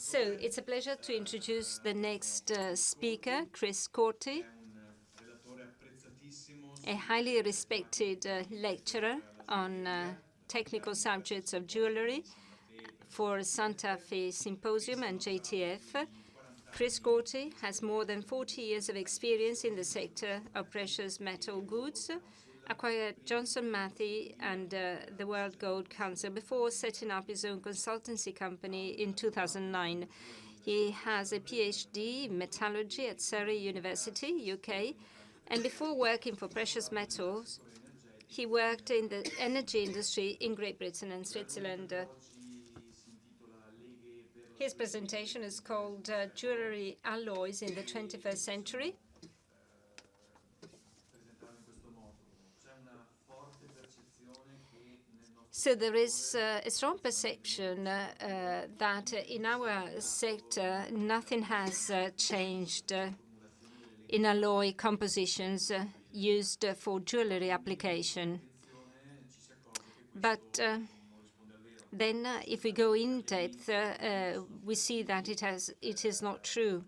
So it's a pleasure to introduce the next speaker, Chris Corti, a highly respected lecturer on technical subjects of jewellery for Santa Fe Symposium and JTF. Chris Corti has more than 40 years of experience in the sector of precious metal goods, acquired Johnson Matthey and the World Gold Council before setting up his own consultancy company in 2009. He has a PhD in metallurgy at Surrey University, UK, and before working for precious metals, he worked in the energy industry in Great Britain and Switzerland. His presentation is called Jewellery Alloys in the 21st Century. So there is a strong perception that in our sector nothing has changed in alloy compositions used for jewellery application. But then if we go in depth, we see that it is not true.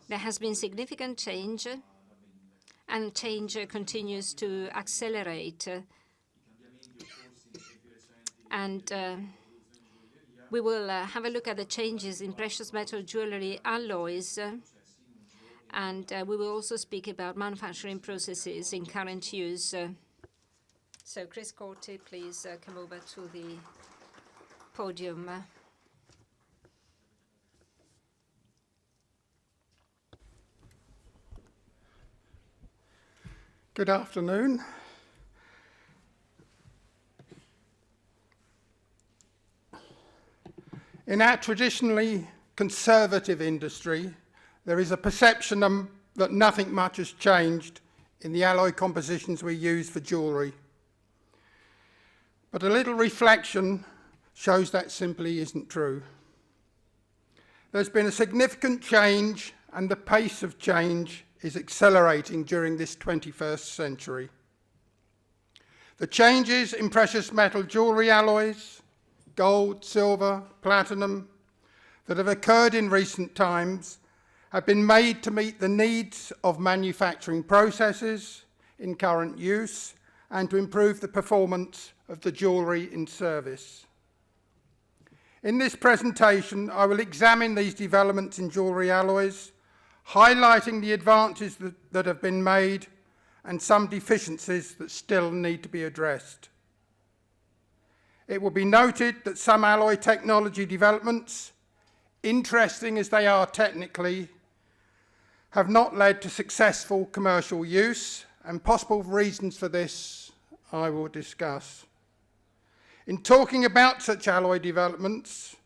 There has been significant change, and change continues to accelerate. And we will have a look at the changes in precious metal jewellery alloys, and we will also speak about manufacturing processes in current use. So Chris Corti, please come over to the podium. Good afternoon. In our traditionally conservative industry, there is a perception that nothing much has changed in the alloy compositions we use for jewellery. But a little reflection shows that simply isn't true. There's been a significant change, and the pace of change is accelerating during this 21st century. The changes in precious metal jewellery alloys, gold, silver, platinum, that have occurred in recent times have been made to meet the needs of manufacturing processes in current use and to improve the performance of the jewellery in service. In this presentation, I will examine these developments in jewellery alloys, highlighting the advances that have been made and some deficiencies that still need to be addressed. It will be noted that some alloy technology developments, interesting as they are technically, have not led to successful commercial use, and possible reasons for this I will discuss. In talking about such alloy developments,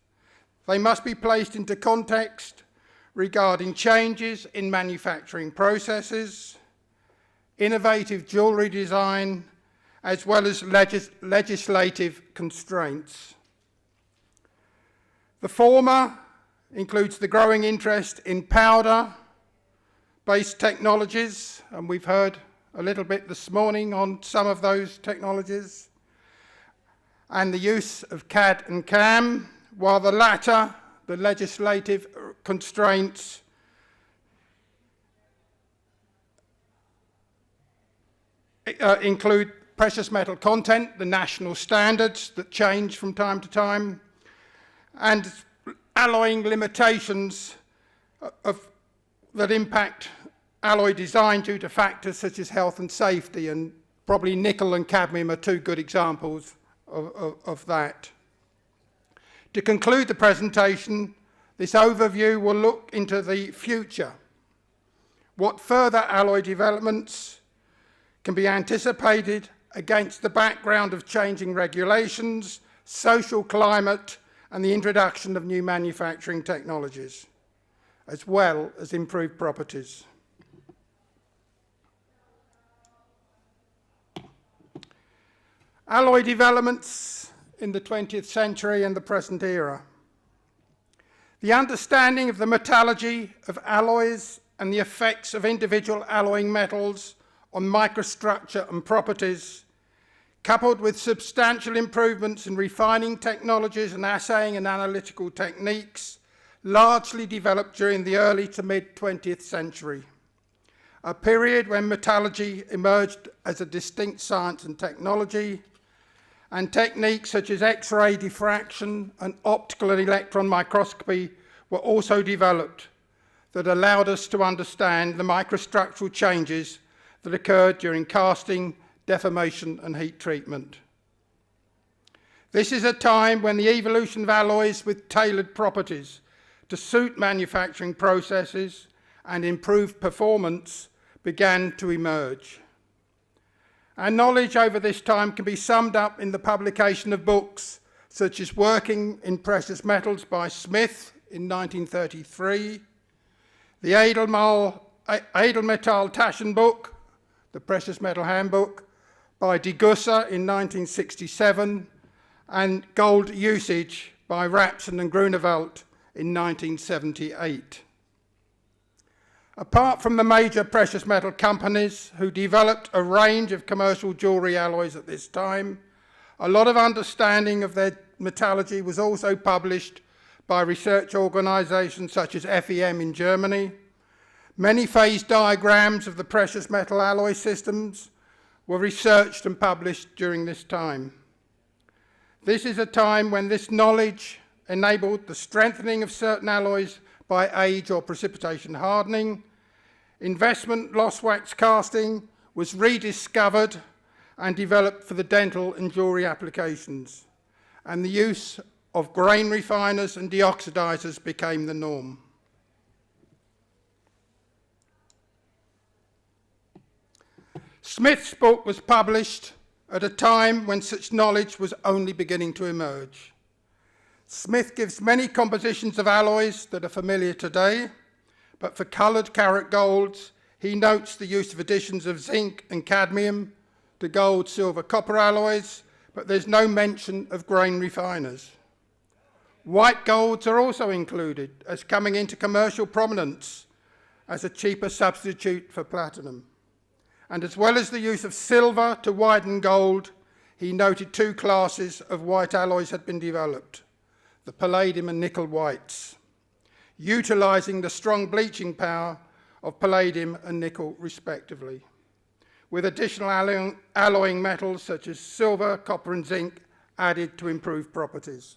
they must be placed into context regarding changes in manufacturing processes, innovative jewellery design, as well as legislative constraints. The former includes the growing interest in powder-based technologies, and we've heard a little bit this morning on some of those technologies, and the use of CAD and CAM, while the latter, the legislative constraints, include precious metal content, the national standards that change from time to time, and alloying limitations that impact alloy design due to factors such as health and safety, and probably nickel and cadmium are two good examples of that. To conclude the presentation, this overview will look into the future. What further alloy developments can be anticipated against the background of changing regulations, social climate, and the introduction of new manufacturing technologies, as well as improved properties. Alloy developments in the 20th century and the present era. The understanding of the metallurgy of alloys and the effects of individual alloying metals on microstructure and properties, coupled with substantial improvements in refining technologies and assaying and analytical techniques, largely developed during the early to mid-20th century, a period when metallurgy emerged as a distinct science and technology, and techniques such as X-ray diffraction and optical and electron microscopy were also developed that allowed us to understand the microstructural changes that occurred during casting, deformation, and heat treatment. This is a time when the evolution of alloys with tailored properties to suit manufacturing processes and improve performance began to emerge. Our knowledge over this time can be summed up in the publication of books such as Working in Precious Metals by Smith in 1933, the Edelmetall Taschenbuch, the Precious Metal Handbook, by de Gusser in 1967, and Gold Usage by Rapson and Grunewald in 1978. Apart from the major precious metal companies who developed a range of commercial jewellery alloys at this time, a lot of understanding of their metallurgy was also published by research organisations such as FEM in Germany. Many phase diagrams of the precious metal alloy systems were researched and published during this time. This is a time when this knowledge enabled the strengthening of certain alloys by age or precipitation hardening. Investment loss wax casting was rediscovered and developed for the dental and jewellery applications, and the use of grain refiners and deoxidizers became the norm. Smith's book was published at a time when such knowledge was only beginning to emerge. Smith gives many compositions of alloys that are familiar today, but for coloured carat golds, he notes the use of additions of zinc and cadmium to gold, silver, copper alloys, but there's no mention of grain refiners. White golds are also included as coming into commercial prominence as a cheaper substitute for platinum. And as well as the use of silver to widen gold, he noted two classes of white alloys had been developed, the palladium and nickel whites, utilising the strong bleaching power of palladium and nickel respectively, with additional alloying metals such as silver, copper and zinc added to improve properties.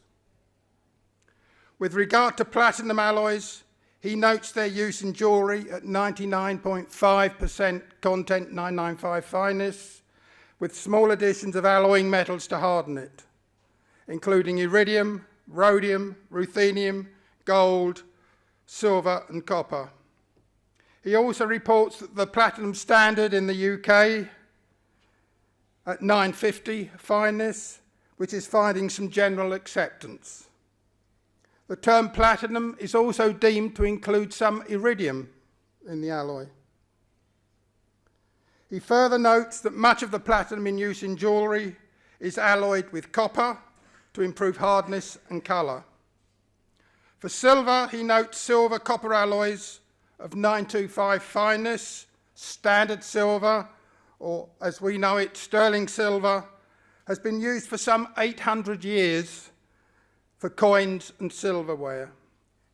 With regard to platinum alloys, he notes their use in jewellery at 99.5% content 995 fineness, with small additions of alloying metals to harden it, including iridium, rhodium, ruthenium, gold, silver and copper. He also reports that the platinum standard in the UK at 950 fineness, which is finding some general acceptance. The term platinum is also deemed to include some iridium in the alloy. He further notes that much of the platinum in use in jewellery is alloyed with copper to improve hardness and colour. For silver, he notes silver copper alloys of 925 fineness, standard silver, or as we know it, sterling silver, has been used for some 800 years for coins and silverware.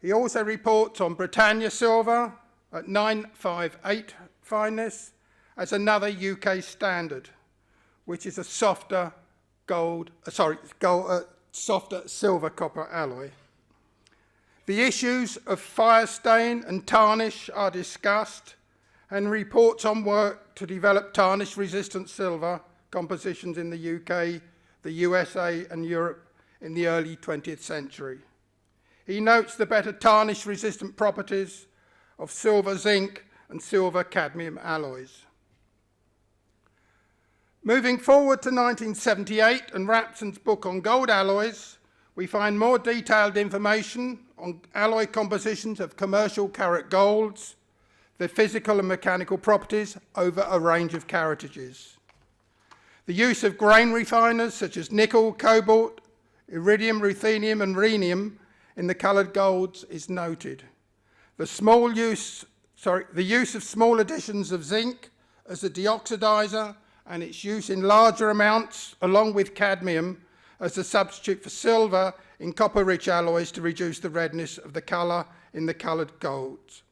He also reports on Britannia silver at 958 fineness as another UK standard, which is a softer softer silver copper alloy. The issues of fire stain and tarnish are discussed, and reports on work to develop tarnish-resistant silver compositions in the UK, the USA and Europe in the early 20th century. He notes the better tarnish-resistant properties of silver zinc and silver cadmium alloys. Moving forward to 1978 and Rapson's book on gold alloys, we find more detailed information on alloy compositions of commercial carat golds, their physical and mechanical properties over a range of caratages. The use of grain refiners such as nickel, cobalt, iridium, ruthenium and rhenium in the coloured golds is noted. The use of small additions of zinc as a deoxidizer and its use in larger amounts along with cadmium as a substitute for silver in copper-rich alloys to reduce the redness of the colour in the coloured golds.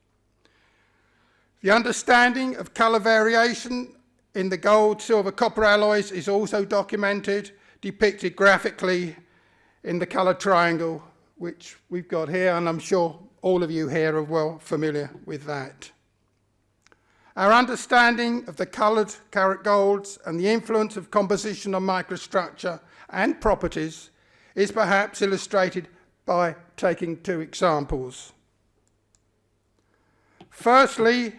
The understanding of colour variation in the gold, silver, copper alloys is also documented, depicted graphically in the colour triangle, which we've got here, and I'm sure all of you here are well familiar with that. Our understanding of the coloured carat golds and the influence of composition on microstructure and properties is perhaps illustrated by taking two examples. Firstly,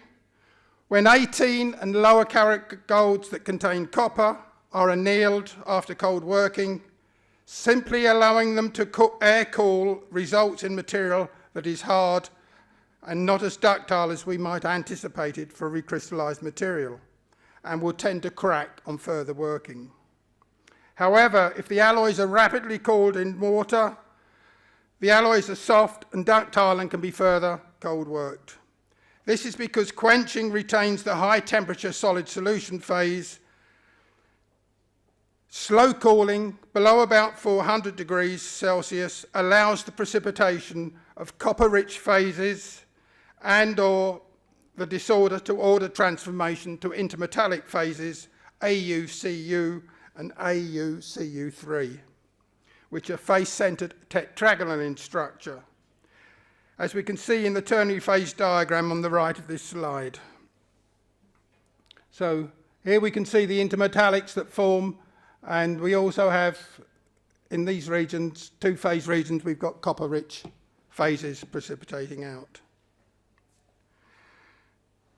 when 18 and lower carat golds that contain copper are annealed after cold working, simply allowing them to air cool results in material that is hard and not as ductile as we might anticipate it for recrystallised material, and will tend to crack on further working. However, if the alloys are rapidly cooled in water, the alloys are soft and ductile and can be further cold worked. This is because quenching retains the high temperature solid solution phase. Slow cooling below about 400 degrees Celsius allows the precipitation of copper-rich phases and or the disorder to order transformation to intermetallic phases AuCu and AuCu3, which are face-centered tetragonal in structure, as we can see in the ternary phase diagram on the right of this slide. So here we can see the intermetallics that form, and we also have in these regions, two-phase regions, we've got copper-rich phases precipitating out.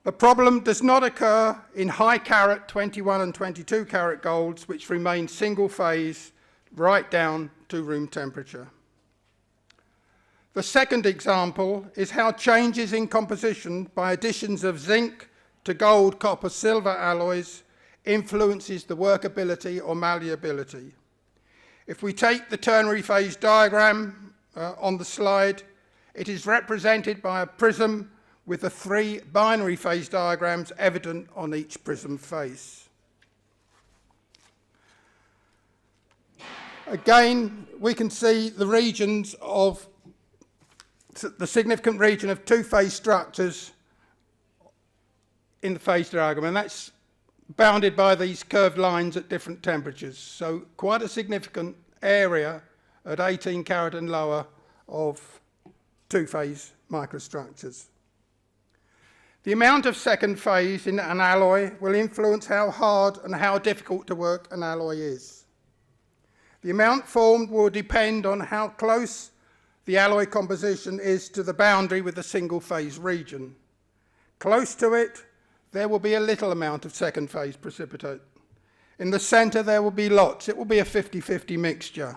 The problem does not occur in high carat 21 and 22 carat golds, which remain single phase right down to room temperature. The second example is how changes in composition by additions of zinc to gold, copper, silver alloys influences the workability or malleability. If we take the ternary phase diagram on the slide, it is represented by a prism with the three binary phase diagrams evident on each prism face. Again, we can see the regions of the significant region of two-phase structures in the phase diagram, and that's bounded by these curved lines at different temperatures. So quite a significant area at 18 carat and lower of two-phase microstructures. The amount of second phase in an alloy will influence how hard and how difficult to work an alloy is. The amount formed will depend on how close the alloy composition is to the boundary with the single phase region. Close to it, there will be a little amount of second phase precipitate. In the centre, there will be lots. It will be a 50-50 mixture.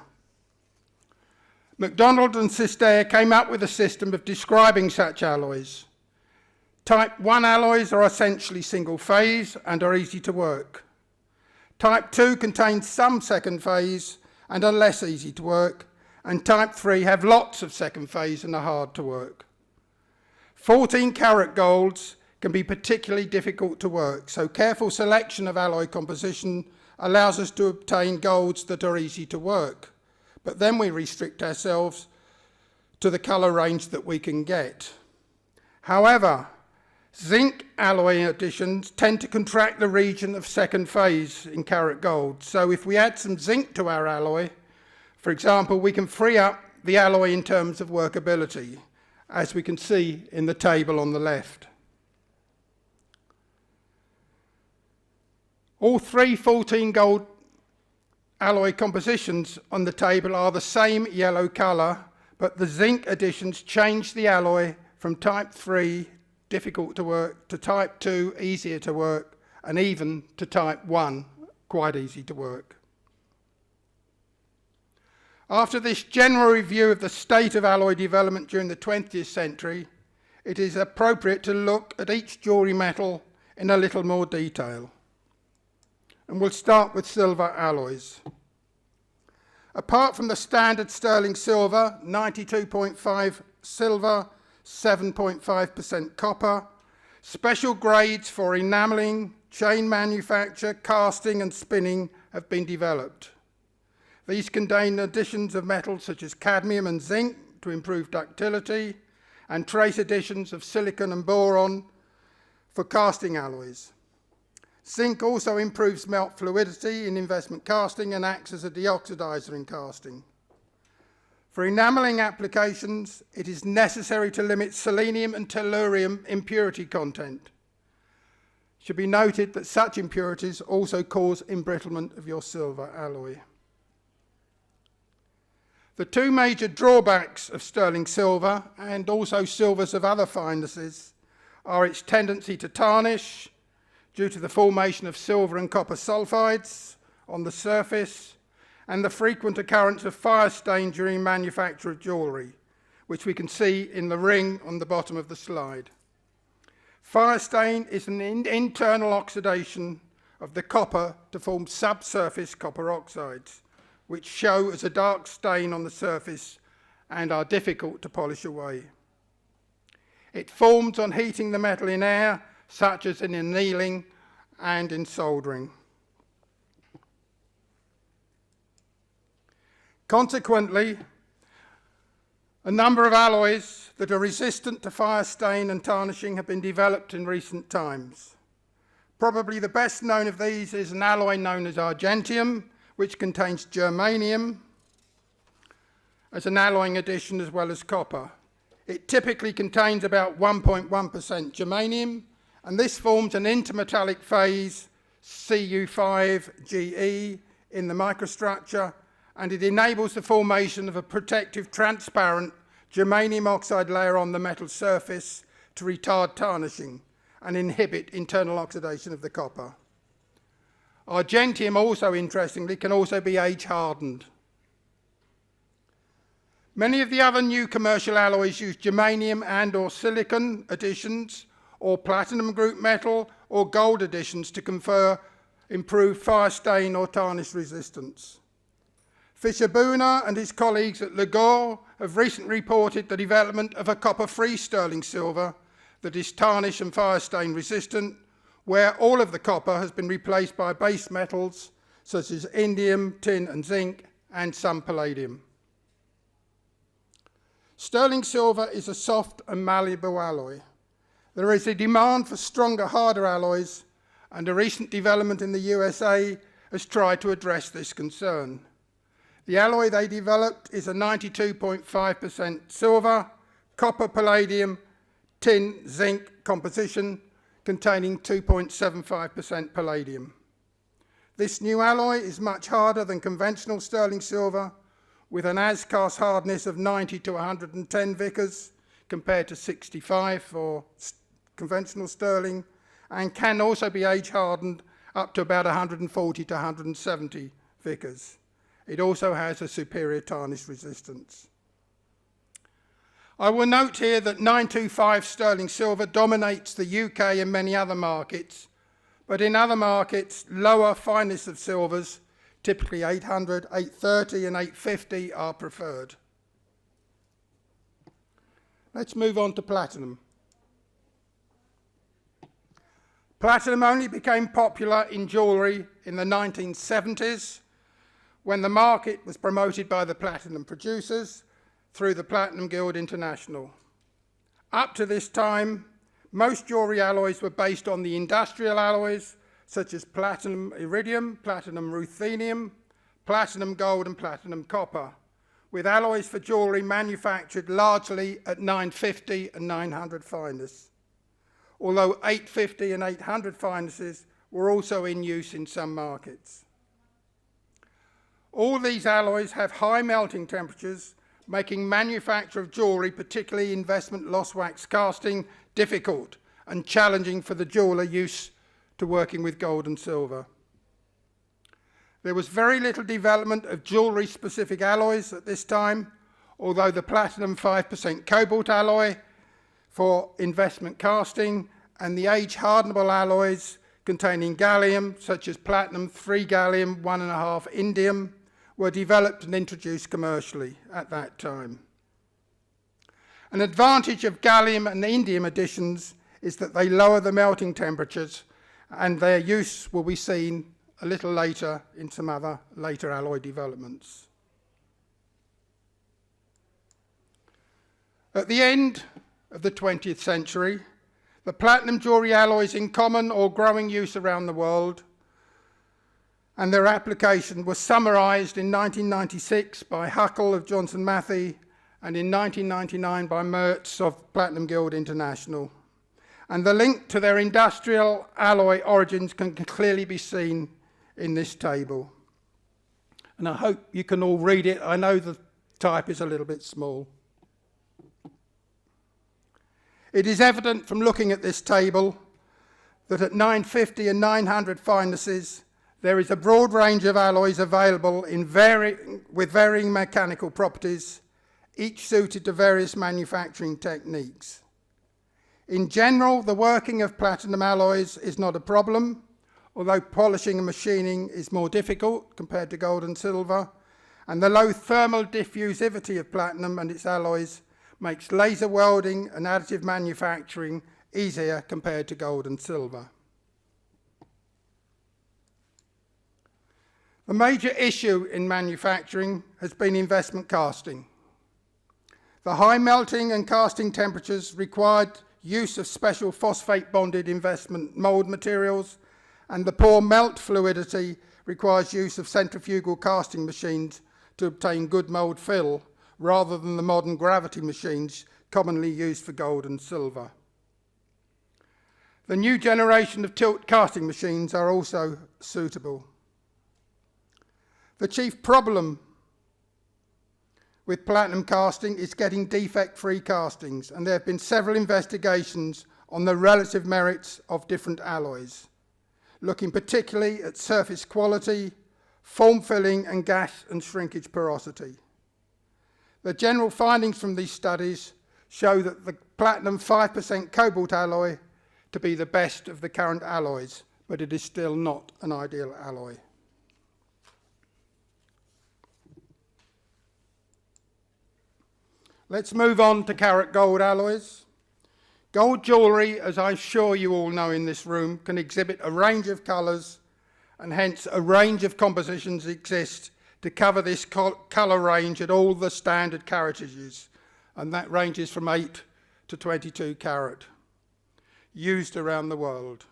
MacDonald and Sister came up with a system of describing such alloys. Type 1 alloys are essentially single phase and are easy to work. Type 2 contains some second phase and are less easy to work, and type 3 have lots of second phase and are hard to work. 14 carat golds can be particularly difficult to work, so careful selection of alloy composition allows us to obtain golds that are easy to work, but then we restrict ourselves to the colour range that we can get. However, zinc alloy additions tend to contract the region of second phase in carat gold. So if we add some zinc to our alloy, for example, we can free up the alloy in terms of workability, as we can see in the table on the left. All three 14 gold alloy compositions on the table are the same yellow colour, but the zinc additions change the alloy from type 3 difficult to work to type 2 easier to work, and even to type 1 quite easy to work. After this general review of the state of alloy development during the 20th century, it is appropriate to look at each jewellery metal in a little more detail. And we'll start with silver alloys. Apart from the standard sterling silver, 92.5 silver, 7.5% copper, special grades for enamelling, chain manufacture, casting and spinning have been developed. These contain additions of metals such as cadmium and zinc to improve ductility, and trace additions of silicon and boron for casting alloys. Zinc also improves melt fluidity in investment casting and acts as a deoxidizer in casting. For enamelling applications, it is necessary to limit selenium and tellurium impurity content. It should be noted that such impurities also cause embrittlement of your silver alloy. The two major drawbacks of sterling silver, and also silvers of other finenesses, are its tendency to tarnish due to the formation of silver and copper sulfides on the surface, and the frequent occurrence of fire stain during manufacture of jewellery, which we can see in the ring on the bottom of the slide. Fire stain is an internal oxidation of the copper to form subsurface copper oxides, which show as a dark stain on the surface and are difficult to polish away. It forms on heating the metal in air, such as in annealing and in soldering. Consequently, a number of alloys that are resistant to fire stain and tarnishing have been developed in recent times. Probably the best known of these is an alloy known as argentium, which contains germanium as an alloying addition as well as copper. It typically contains about 1.1% germanium, and this forms an intermetallic phase, Cu5Ge, in the microstructure, and it enables the formation of a protective transparent germanium oxide layer on the metal surface to retard tarnishing and inhibit internal oxidation of the copper. Argentium also, interestingly, can also be age-hardened. Many of the other new commercial alloys use germanium and or silicon additions or platinum group metal or gold additions to confer improved fire stain or tarnish resistance. Fischer-Bühner and his colleagues at Legor have recently reported the development of a copper-free sterling silver that is tarnish and fire stain resistant, where all of the copper has been replaced by base metals such as indium, tin and zinc, and some palladium. Sterling silver is a soft and malleable alloy. There is a demand for stronger, harder alloys, and a recent development in the USA has tried to address this concern. The alloy they developed is a 92.5% silver, copper, palladium, tin, zinc composition containing 2.75% palladium. This new alloy is much harder than conventional sterling silver, with an as-cast hardness of 90 to 110 Vickers compared to 65 for conventional sterling, and can also be age-hardened up to about 140 to 170 Vickers. It also has a superior tarnish resistance. I will note here that 925 sterling silver dominates the UK and many other markets, but in other markets, lower fineness of silvers, typically 800, 830 and 850 are preferred. Let's move on to platinum. Platinum only became popular in jewellery in the 1970s when the market was promoted by the platinum producers through the Platinum Guild International. Up to this time, most jewellery alloys were based on the industrial alloys such as platinum iridium, platinum ruthenium, platinum gold and platinum copper, with alloys for jewellery manufactured largely at 950 and 900 fineness, although 850 and 800 finenesses were also in use in some markets. All these alloys have high melting temperatures, making manufacture of jewellery, particularly investment lost wax casting, difficult and challenging for the jeweller used to working with gold and silver. There was very little development of jewellery-specific alloys at this time, although the platinum 5% cobalt alloy for investment casting and the age-hardenable alloys containing gallium, such as platinum 3 gallium, 1.5 indium, were developed and introduced commercially at that time. An advantage of gallium and indium additions is that they lower the melting temperatures, and their use will be seen a little later in some other later alloy developments. At the end of the 20th century, the platinum jewellery alloys in common or growing use around the world, and their application was summarised in 1996 by Huckle of Johnson Matthey and in 1999 by Mertz of Platinum Guild International. And the link to their industrial alloy origins can clearly be seen in this table. And I hope you can all read it. I know the type is a little bit small. It is evident from looking at this table that at 950 and 900 finesses, there is a broad range of alloys available with varying mechanical properties, each suited to various manufacturing techniques. In general, the working of platinum alloys is not a problem, although polishing and machining is more difficult compared to gold and silver, and the low thermal diffusivity of platinum and its alloys makes laser welding and additive manufacturing easier compared to gold and silver. The major issue in manufacturing has been investment casting. The high melting and casting temperatures required use of special phosphate-bonded investment mould materials, and the poor melt fluidity requires use of centrifugal casting machines to obtain good mould fill, rather than the modern gravity machines commonly used for gold and silver. The new generation of tilt casting machines are also suitable. The chief problem with platinum casting is getting defect-free castings, and there have been several investigations on the relative merits of different alloys, looking particularly at surface quality, form filling, and gas and shrinkage porosity. The general findings from these studies show that the platinum 5% cobalt alloy to be the best of the current alloys, but it is still not an ideal alloy. Let's move on to carat gold alloys. Gold jewellery, as I'm sure you all know in this room, can exhibit a range of colours, and hence a range of compositions exist to cover this colour range at all the standard caratages, and that ranges from 8 to 22 carat, used around the world.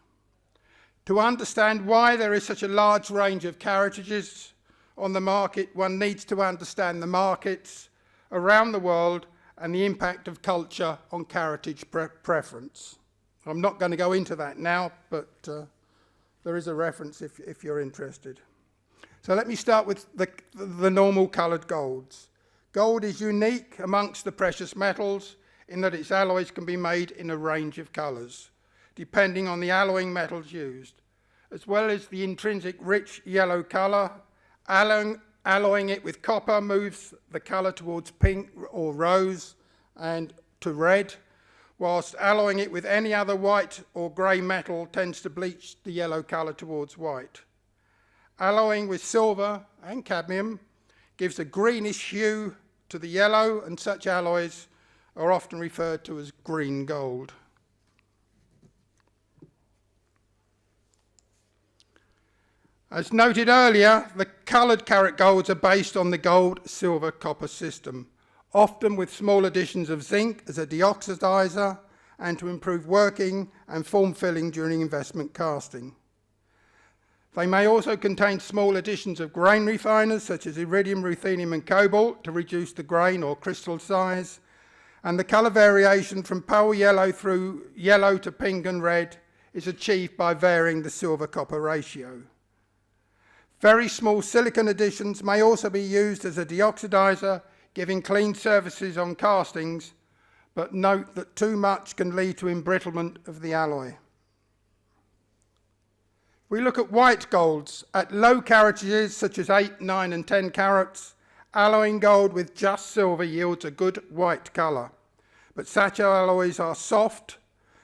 To understand why there is such a large range of caratages on the market, one needs to understand the markets around the world and the impact of culture on caratage preference. I'm not going to go into that now, but there is a reference if you're interested. So let me start with the normal coloured golds. Gold is unique amongst the precious metals in that its alloys can be made in a range of colours, depending on the alloying metals used, as well as the intrinsic rich yellow colour. Alloying it with copper moves the colour towards pink or rose and to red, whilst alloying it with any other white or grey metal tends to bleach the yellow colour towards white. Alloying with silver and cadmium gives a greenish hue to the yellow, and such alloys are often referred to as green gold. As noted earlier, the coloured carat golds are based on the gold-silver-copper system, often with small additions of zinc as a deoxidizer and to improve working and form filling during investment casting. They may also contain small additions of grain refiners such as iridium, ruthenium and cobalt to reduce the grain or crystal size, and the colour variation from pale yellow through yellow to pink and red is achieved by varying the silver-copper ratio. Very small silicon additions may also be used as a deoxidizer, giving clean surfaces on castings, but note that too much can lead to embrittlement of the alloy. We look at white golds. At low caratages such as 8, 9 and 10 carats, alloying gold with just silver yields a good white colour, but such alloys are soft,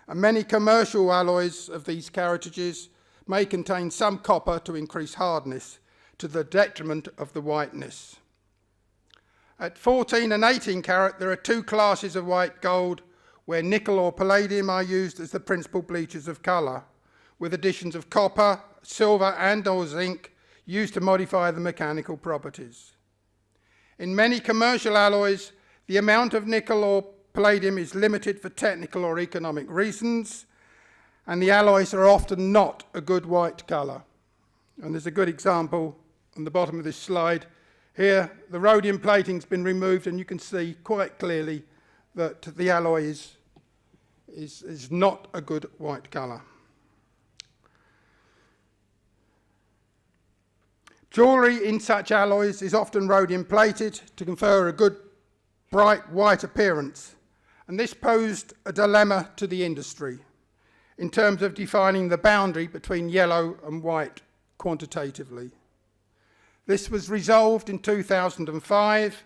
and many commercial alloys of these caratages may contain some copper to increase hardness, to the detriment of the whiteness. At 14 and 18 carat, there are two classes of white gold where nickel or palladium are used as the principal bleachers of colour, with additions of copper silver and or zinc used to modify the mechanical properties. In many commercial alloys, the amount of nickel or palladium is limited for technical or economic reasons, and the alloys are often not a good white colour. And there's a good example on the bottom of this slide. Here, the rhodium plating's been removed, and you can see quite clearly that the alloy is not a good white colour. Jewellery in such alloys is often rhodium plated to confer a good bright white appearance, and this posed a dilemma to the industry in terms of defining the boundary between yellow and white quantitatively. This was resolved in 2005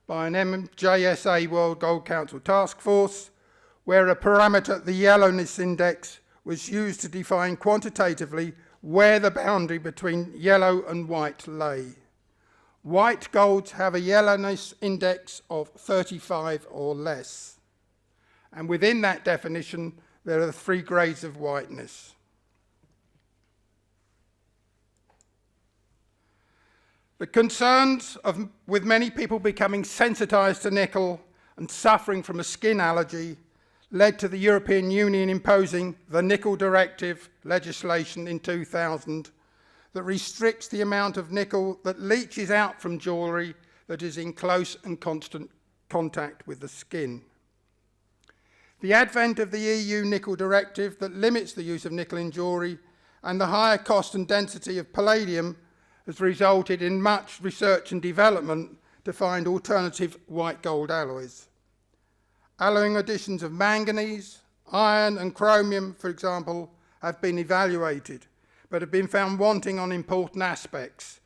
by an MJSA World Gold Council task force, where a parameter, the yellowness index, was used to define quantitatively where the boundary between yellow and white lay. White golds have a yellowness index of 35 or less. And within that definition, there are 3 grades of whiteness. The concerns with many people becoming sensitised to nickel and suffering from a skin allergy led to the European Union imposing the Nickel Directive legislation in 2000 that restricts the amount of nickel that leaches out from jewellery that is in close and constant contact with the skin. The advent of the EU Nickel Directive that limits the use of nickel in jewellery and the higher cost and density of palladium has resulted in much research and development to find alternative white gold alloys. Alloying additions of manganese, iron and chromium, for example, have been evaluated, but have been found wanting on important aspects,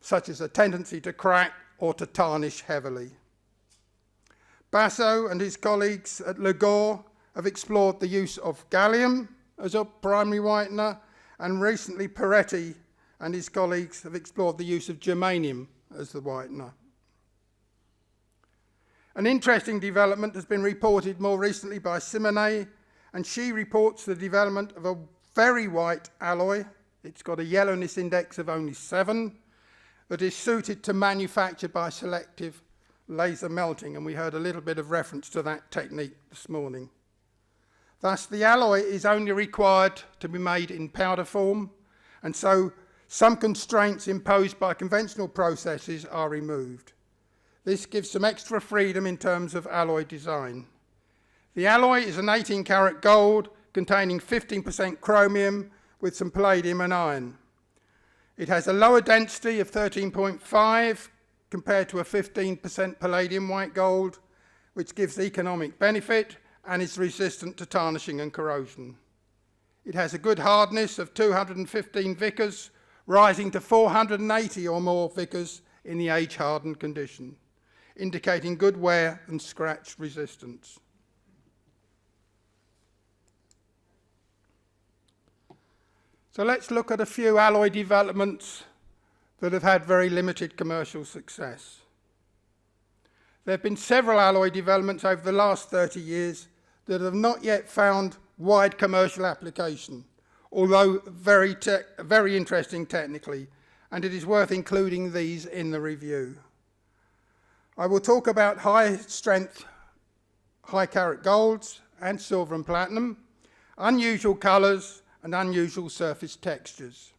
such as a tendency to crack or to tarnish heavily. Basso and his colleagues at Legor have explored the use of gallium as a primary whitener, and recently Peretti and his colleagues have explored the use of germanium as the whitener. An interesting development has been reported more recently by Simonet, and she reports the development of a very white alloy. It's got a yellowness index of only 7 that is suited to manufacture by selective laser melting, and we heard a little bit of reference to that technique this morning. Thus, the alloy is only required to be made in powder form, and so some constraints imposed by conventional processes are removed. This gives some extra freedom in terms of alloy design. The alloy is an 18-karat gold containing 15% chromium with some palladium and iron. It has a lower density of 13.5 compared to a 15% palladium white gold, which gives economic benefit and is resistant to tarnishing and corrosion. It has a good hardness of 215 Vickers, rising to 480 or more Vickers in the age-hardened condition, indicating good wear and scratch resistance. So let's look at a few alloy developments that have had very limited commercial success. There have been several alloy developments over the last 30 years that have not yet found wide commercial application, although very interesting technically, and it is worth including these in the review. I will talk about high-strength, high-carat golds and silver and platinum, unusual colours and unusual surface textures.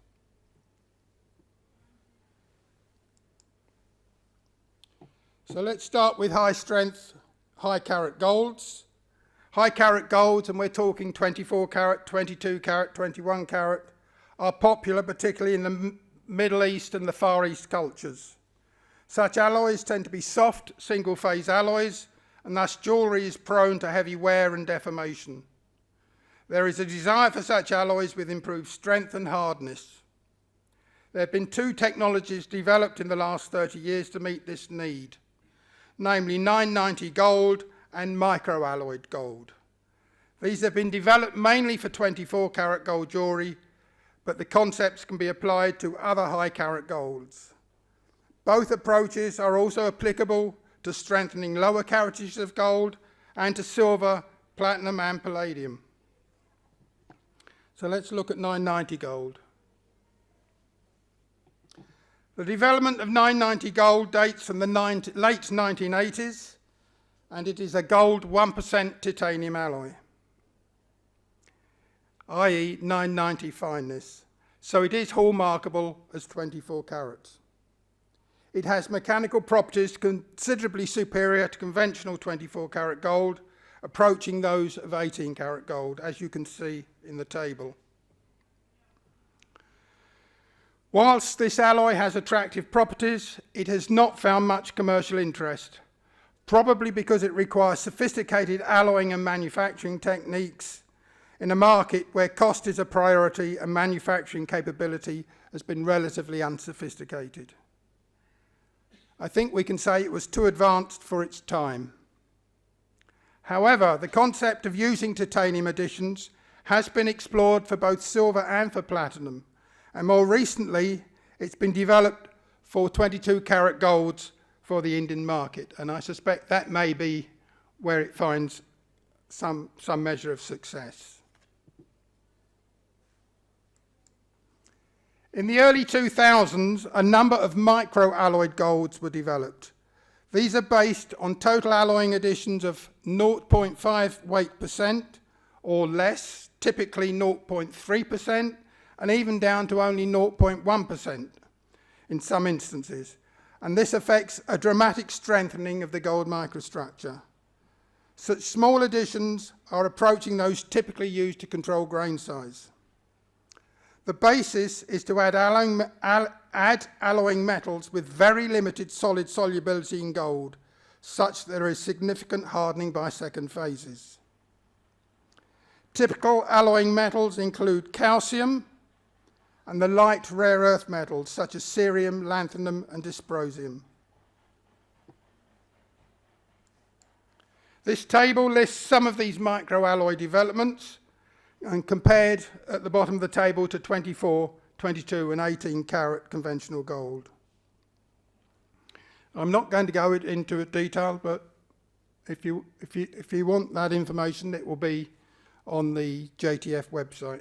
So let's start with high-strength, high-carat golds. High-carat golds, and we're talking 24 carat, 22 carat, 21 carat, are popular particularly in the Middle East and the Far East cultures. Such alloys tend to be soft, single-phase alloys, and thus jewellery is prone to heavy wear and deformation. There is a desire for such alloys with improved strength and hardness. There have been 2 technologies developed in the last 30 years to meet this need, namely 990 gold and microalloyed gold. These have been developed mainly for 24 carat gold jewellery, but the concepts can be applied to other high carat golds. Both approaches are also applicable to strengthening lower caratages of gold and to silver, platinum and palladium. So let's look at 990 gold. The development of 990 gold dates from the late 1980s, and it is a gold 1% titanium alloy, i.e. 990 fineness, so it is hallmarkable as 24 carats. It has mechanical properties considerably superior to conventional 24 carat gold, approaching those of 18 carat gold, as you can see in the table. Whilst this alloy has attractive properties, it has not found much commercial interest, probably because it requires sophisticated alloying and manufacturing techniques in a market where cost is a priority and manufacturing capability has been relatively unsophisticated. I think we can say it was too advanced for its time. However, the concept of using titanium additions has been explored for both silver and for platinum, and more recently it's been developed for 22 carat golds for the Indian market, and I suspect that may be where it finds some measure of success. In the early 2000s, a number of micro-alloyed golds were developed. These are based on total alloying additions of 0.5 weight% or less, typically 0.3%, and even down to only 0.1% in some instances. And this affects a dramatic strengthening of the gold microstructure. Such small additions are approaching those typically used to control grain size. The basis is to add alloying metals with very limited solid solubility in gold, such that there is significant hardening by second phases. Typical alloying metals include calcium and the light rare earth metals such as cerium, lanthanum and dysprosium. This table lists some of these microalloy developments and compared at the bottom of the table to 24, 22 and 18 carat conventional gold. I'm not going to go into detail, but if you want that information, it will be on the JTF website.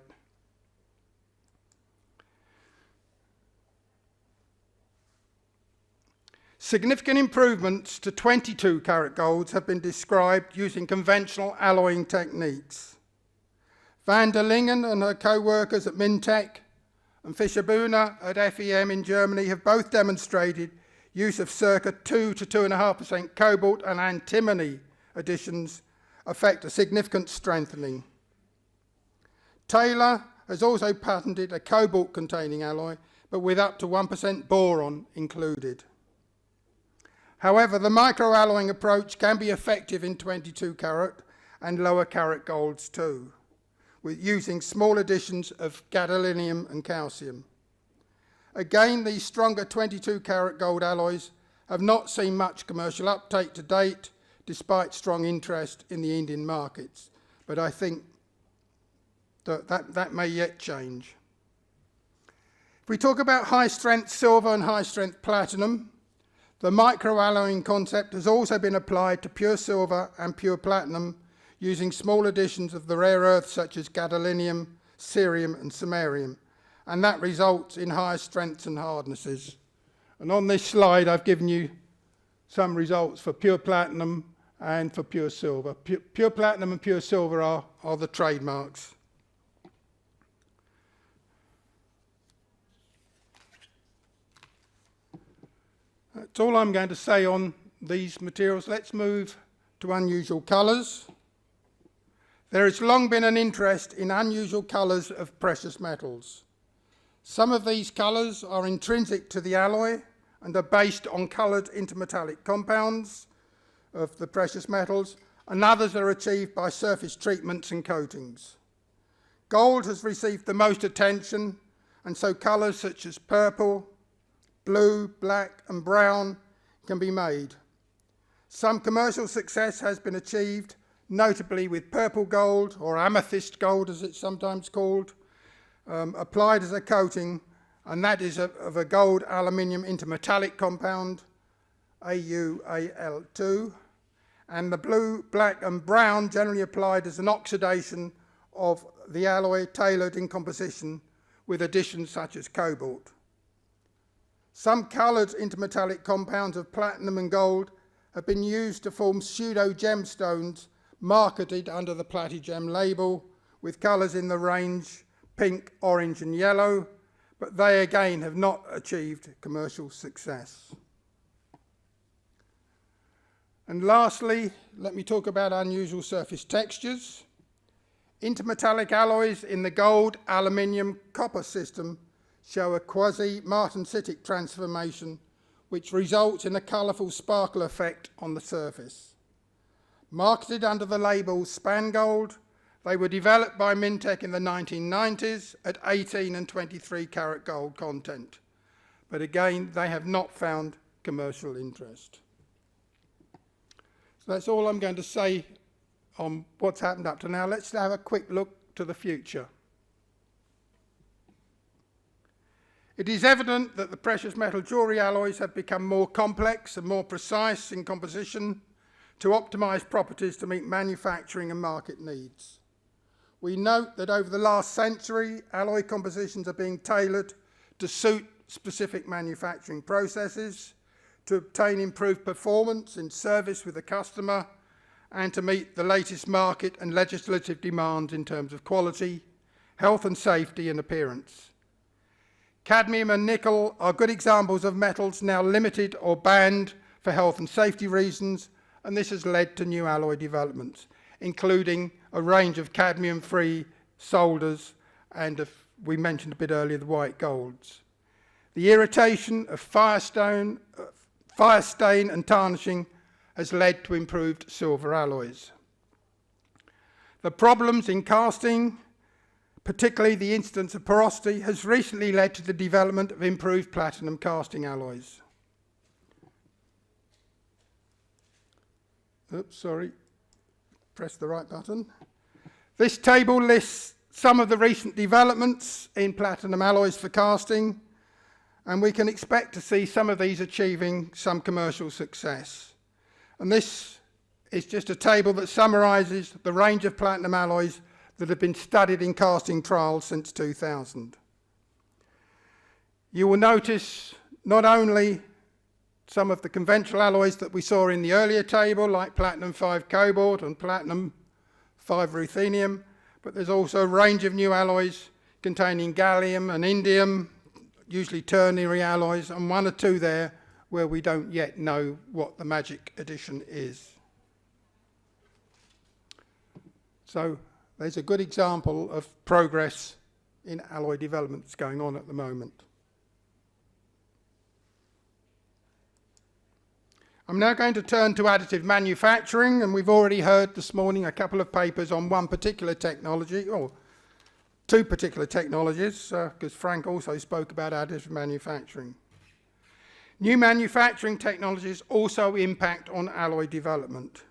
Significant improvements to 22 carat golds have been described using conventional alloying techniques. Van der Lingen and her co-workers at Mintec and Fischer-Bühner at FEM in Germany have both demonstrated use of circa 2 to 2.5% cobalt and antimony additions affect a significant strengthening. Taylor has also patented a cobalt-containing alloy, but with up to 1% boron included. However, the microalloying approach can be effective in 22 carat and lower carat golds too, with using small additions of gadolinium and calcium. Again, these stronger 22 carat gold alloys have not seen much commercial uptake to date, despite strong interest in the Indian markets. But I think that may yet change. If we talk about high-strength silver and high-strength platinum, the microalloying concept has also been applied to pure silver and pure platinum using small additions of the rare earths such as gadolinium, cerium and samarium, and that results in higher strengths and hardnesses. And on this slide I've given you some results for pure platinum and for pure silver. Pure platinum and pure silver are the trademarks. That's all I'm going to say on these materials. Let's move to unusual colours. There has long been an interest in unusual colours of precious metals. Some of these colours are intrinsic to the alloy and are based on coloured intermetallic compounds of the precious metals, and others are achieved by surface treatments and coatings. Gold has received the most attention, and so colours such as purple, blue, black and brown can be made. Some commercial success has been achieved, notably with purple gold, or amethyst gold as it's sometimes called, applied as a coating, and that is of a gold aluminium intermetallic compound, AuAl2, and the blue, black and brown generally applied as an oxidation of the alloy tailored in composition with additions such as cobalt. Some coloured intermetallic compounds of platinum and gold have been used to form pseudo gemstones marketed under the Platigem label with colours in the range pink, orange and yellow, but they again have not achieved commercial success. And lastly, let me talk about unusual surface textures. Intermetallic alloys in the gold, aluminium, copper system show a quasi-martensitic transformation which results in a colourful sparkle effect on the surface. Marketed under the label Spangold, they were developed by Mintec in the 1990s at 18 and 23 karat gold content. But again, they have not found commercial interest. So that's all I'm going to say on what's happened up to now. Let's have a quick look to the future. It is evident that the precious metal jewellery alloys have become more complex and more precise in composition to optimise properties to meet manufacturing and market needs. We note that over the last century, alloy compositions are being tailored to suit specific manufacturing processes, to obtain improved performance in service with the customer, and to meet the latest market and legislative demands in terms of quality, health and safety and appearance. Cadmium and nickel are good examples of metals now limited or banned for health and safety reasons, and this has led to new alloy developments, including a range of cadmium-free solders and, we mentioned a bit earlier, the white golds. The irritation of fire stain and tarnishing has led to improved silver alloys. The problems in casting, particularly the instance of porosity, has recently led to the development of improved platinum casting alloys. Oops, sorry, press the right button. This table lists some of the recent developments in platinum alloys for casting, and we can expect to see some of these achieving some commercial success. And this is just a table that summarises the range of platinum alloys that have been studied in casting trials since 2000. You will notice not only some of the conventional alloys that we saw in the earlier table, like platinum 5 cobalt and platinum 5 ruthenium, but there's also a range of new alloys containing gallium and indium, usually ternary alloys, and one or two there where we don't yet know what the magic addition is. So there's a good example of progress in alloy development that's going on at the moment. I'm now going to turn to additive manufacturing, and we've already heard this morning a couple of papers on one particular technology, or two particular technologies, because Frank also spoke about additive manufacturing. New manufacturing technologies also impact on alloy development.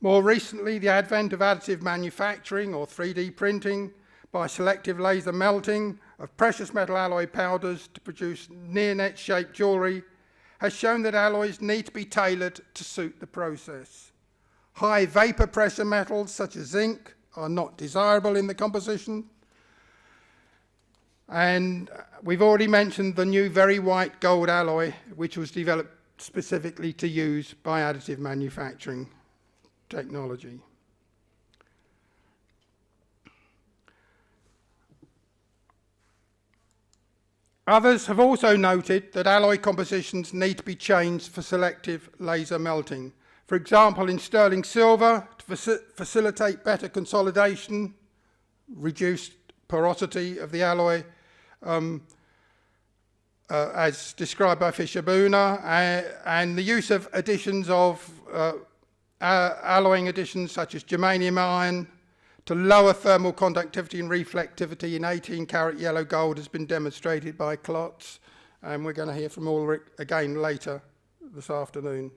More recently, the advent of additive manufacturing, or 3D printing, by selective laser melting of precious metal alloy powders to produce near-net shaped jewellery, has shown that alloys need to be tailored to suit the process. High vapour pressure metals such as zinc are not desirable in the composition. And we've already mentioned the new very white gold alloy, which was developed specifically to use by additive manufacturing technology. Others have also noted that alloy compositions need to be changed for selective laser melting. For example, in sterling silver, to facilitate better consolidation, reduced porosity of the alloy, as described by Fischer-Bühner, and the use of additions of alloying additions such as germanium iron to lower thermal conductivity and reflectivity in 18 karat yellow gold has been demonstrated by Klotz, and we're going to hear from Ulrich again later this afternoon.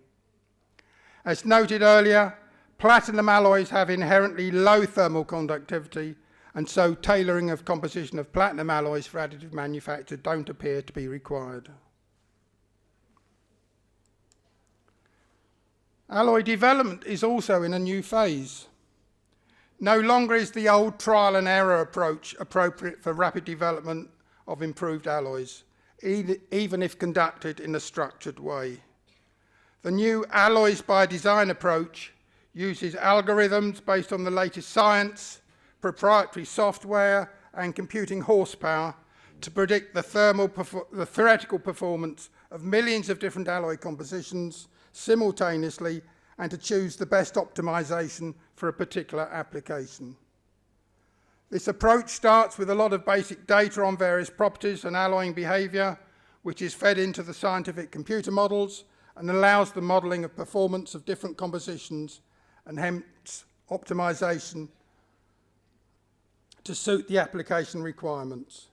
As noted earlier, platinum alloys have inherently low thermal conductivity, and so tailoring of composition of platinum alloys for additive manufacture don't appear to be required. Alloy development is also in a new phase. No longer is the old trial and error approach appropriate for rapid development of improved alloys. even if conducted in a structured way. The new alloys by design approach uses algorithms based on the latest science, proprietary software, and computing horsepower to predict the theoretical performance of millions of different alloy compositions simultaneously and to choose the best optimization for a particular application. This approach starts with a lot of basic data on various properties and alloying behavior, which is fed into the scientific computer models and allows the modeling of performance of different compositions and hence optimization to suit the application requirements.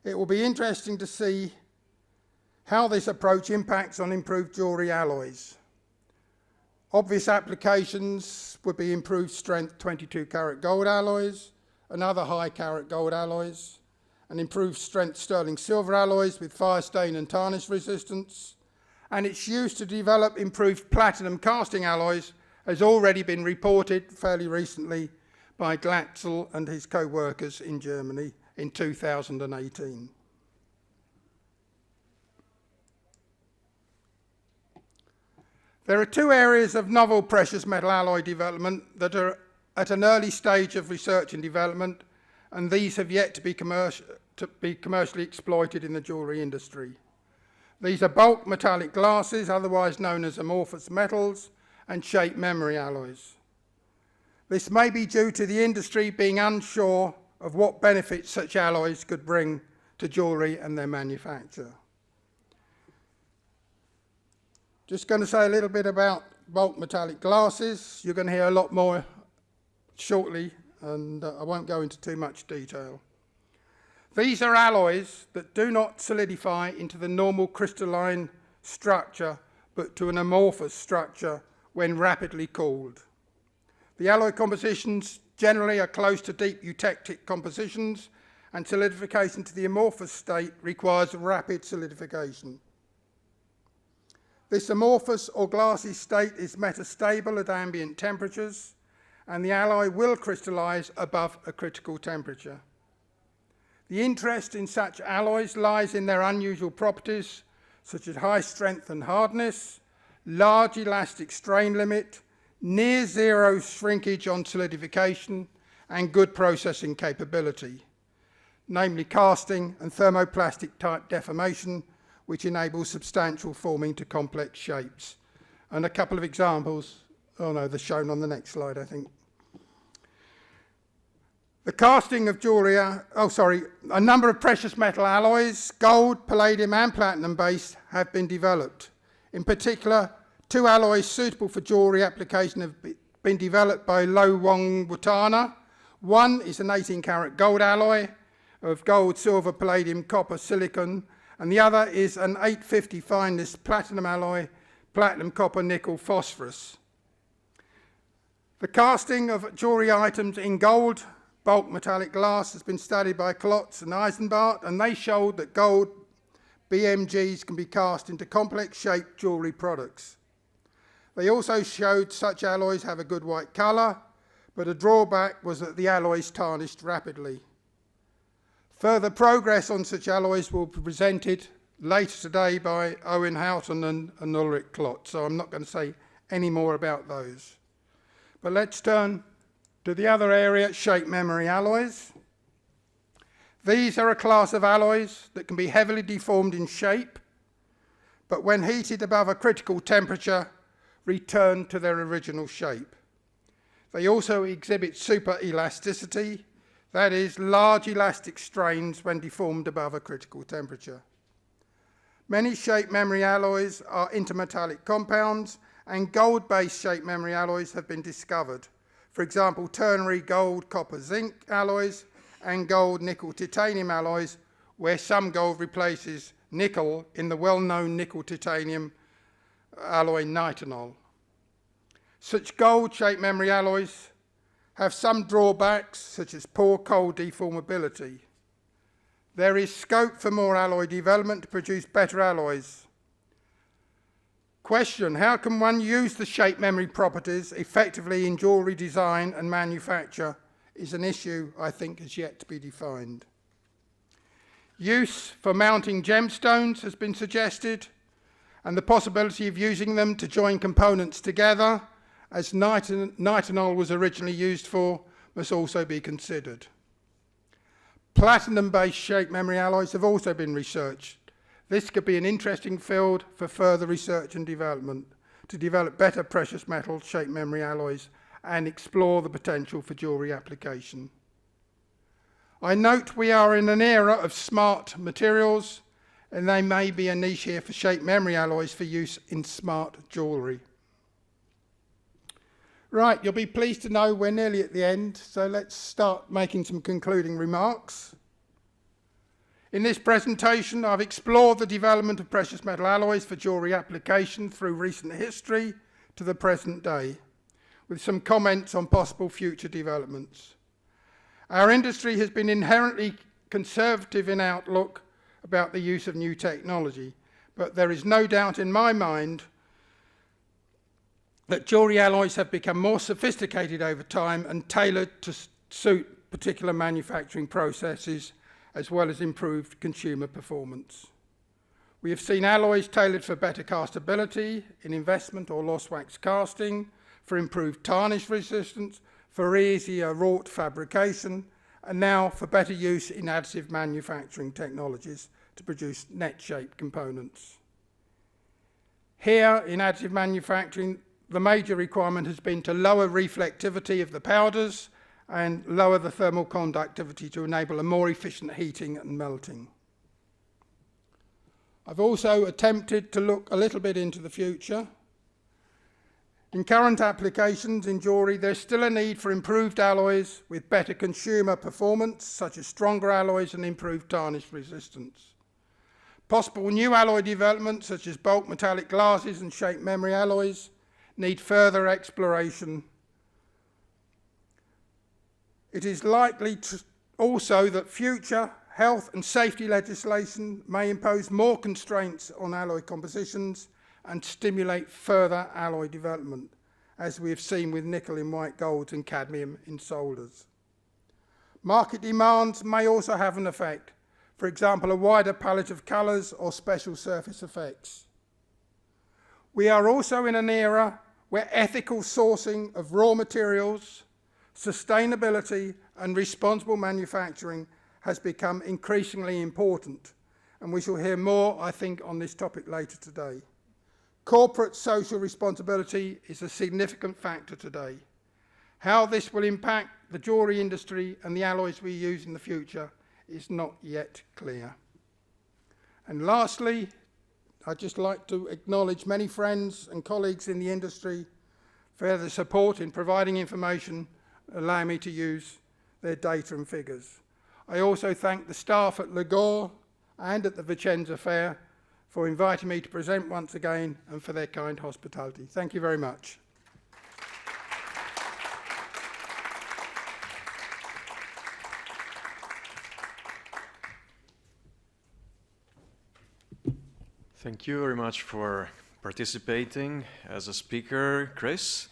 It will be interesting to see how this approach impacts on improved jewellery alloys. Obvious applications would be improved strength 22 karat gold alloys and other high karat gold alloys, and improved strength sterling silver alloys with fire stain and tarnish resistance, and its use to develop improved platinum casting alloys has already been reported fairly recently by Glatzel and his co-workers in Germany in 2018. There are two areas of novel precious metal alloy development that are at an early stage of research and development, and these have yet to be commercially exploited in the jewellery industry. These are bulk metallic glasses, otherwise known as amorphous metals, and shape memory alloys. This may be due to the industry being unsure of what benefits such alloys could bring to jewellery and their manufacture. Just going to say a little bit about bulk metallic glasses. You're going to hear a lot more shortly, and I won't go into too much detail. These are alloys that do not solidify into the normal crystalline structure, but to an amorphous structure when rapidly cooled. The alloy compositions generally are close to deep eutectic compositions, and solidification to the amorphous state requires rapid solidification. This amorphous or glassy state is metastable at ambient temperatures, and the alloy will crystallize above a critical temperature. The interest in such alloys lies in their unusual properties, such as high strength and hardness, large elastic strain limit, near zero shrinkage on solidification, and good processing capability, namely casting and thermoplastic type deformation, which enables substantial forming to complex shapes. And a couple of examples, they're shown on the next slide, I think. The casting of jewellery, a number of precious metal alloys, gold, palladium and platinum based, have been developed. In particular, two alloys suitable for jewellery application have been developed by Lo Wong Wutana. One is an 18 karat gold alloy of gold, silver, palladium, copper, silicon, and the other is an 850 fineness platinum alloy, platinum, copper, nickel, phosphorus. The casting of jewellery items in gold, bulk metallic glass, has been studied by Klotz and Eisenbart, and they showed that gold BMGs can be cast into complex shaped jewellery products. They also showed such alloys have a good white colour, but a drawback was that the alloys tarnished rapidly. Further progress on such alloys will be presented later today by Owen Houghton and Ulrich Klotz, so I'm not going to say any more about those. But let's turn to the other area, shape memory alloys. These are a class of alloys that can be heavily deformed in shape, but when heated above a critical temperature, return to their original shape. They also exhibit superelasticity, that is, large elastic strains when deformed above a critical temperature. Many shape memory alloys are intermetallic compounds, and gold-based shape memory alloys have been discovered. For example, ternary gold, copper, zinc alloys and gold, nickel, titanium alloys, where some gold replaces nickel in the well-known nickel-titanium alloy nitinol. Such gold shape memory alloys have some drawbacks, such as poor cold deformability. There is scope for more alloy development to produce better alloys. Question: how can one use the shape memory properties effectively in jewellery design and manufacture is an issue I think is yet to be defined. Use for mounting gemstones has been suggested, and the possibility of using them to join components together, as nitinol was originally used for, must also be considered. Platinum-based shape memory alloys have also been researched. This could be an interesting field for further research and development to develop better precious metal shape memory alloys and explore the potential for jewellery application. I note we are in an era of smart materials, and there may be a niche here for shape memory alloys for use in smart jewellery. Right, you'll be pleased to know we're nearly at the end, so let's start making some concluding remarks. In this presentation, I've explored the development of precious metal alloys for jewellery application through recent history to the present day, with some comments on possible future developments. Our industry has been inherently conservative in outlook about the use of new technology, but there is no doubt in my mind that jewellery alloys have become more sophisticated over time and tailored to suit particular manufacturing processes, as well as improved consumer performance. We have seen alloys tailored for better castability in investment or lost wax casting, for improved tarnish resistance, for easier wrought fabrication, and now for better use in additive manufacturing technologies to produce net-shaped components. Here, in additive manufacturing, the major requirement has been to lower reflectivity of the powders and lower the thermal conductivity to enable a more efficient heating and melting. I've also attempted to look a little bit into the future. In current applications in jewellery, there's still a need for improved alloys with better consumer performance, such as stronger alloys and improved tarnish resistance. Possible new alloy developments, such as bulk metallic glasses and shape memory alloys, need further exploration. It is likely also that future health and safety legislation may impose more constraints on alloy compositions and stimulate further alloy development, as we have seen with nickel in white golds and cadmium in solders. Market demands may also have an effect, for example, a wider palette of colours or special surface effects. We are also in an era where ethical sourcing of raw materials, sustainability and responsible manufacturing has become increasingly important, and we shall hear more, I think, on this topic later today. Corporate social responsibility is a significant factor today. How this will impact the jewellery industry and the alloys we use in the future is not yet clear. And lastly, I'd just like to acknowledge many friends and colleagues in the industry for their support in providing information, allowing me to use their data and figures. I also thank the staff at Ligor and at the Vicenza Fair for inviting me to present once again and for their kind hospitality. Thank you very much. Thank you very much for participating as a speaker, Chris.